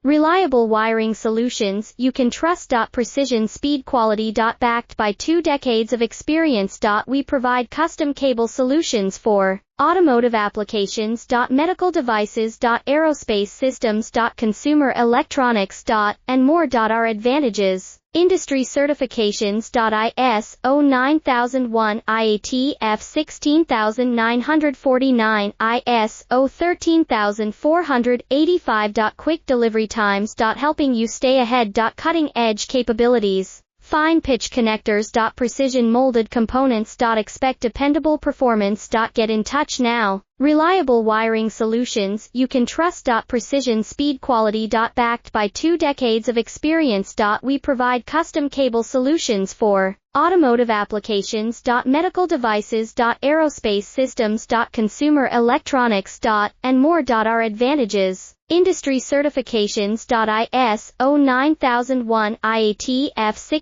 Reliable wiring solutions you can trust. Precision speed quality. Backed by 2 decades of experience. We provide custom cable solutions for automotive applications. Medical devices. Aerospace systems. Consumer electronics. And more. Our advantages: industry certifications. ISO 9001, IATF 16949, ISO 13485. Quick delivery times. Helping you stay ahead. Cutting edge capabilities: fine pitch connectors. Precision molded components. Expect dependable performance. Get in touch now. Reliable wiring solutions you can trust. Precision speed quality. Backed by 2 decades of experience. We provide custom cable solutions for automotive applications. Medical devices. Aerospace systems. Consumer electronics. And more. Our advantages: industry certifications. ISO 9001, IATF